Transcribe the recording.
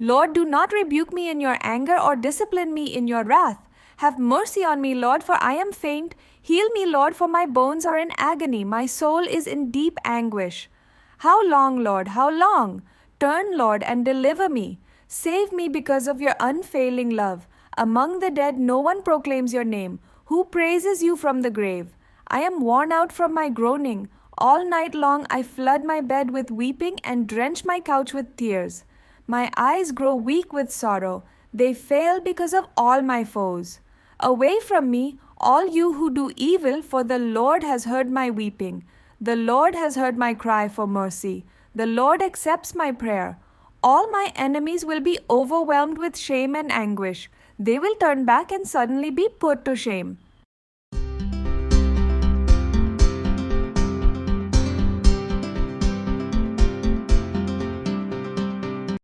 Lord, do not rebuke me in your anger or discipline me in your wrath. Have mercy on me, Lord, for I am faint. Heal me, Lord, for my bones are in agony. My soul is in deep anguish. How long, Lord? How long? Turn, Lord, and deliver me. Save me because of your unfailing love. Among the dead, no one proclaims your name. Who praises you from the grave? I am worn out from my groaning. All night long I flood my bed with weeping and drench my couch with tears. My eyes grow weak with sorrow. They fail because of all my foes. Away from me, all you who do evil, for the Lord has heard my weeping. The Lord has heard my cry for mercy. The Lord accepts my prayer. All my enemies will be overwhelmed with shame and anguish. They will turn back and suddenly be put to shame.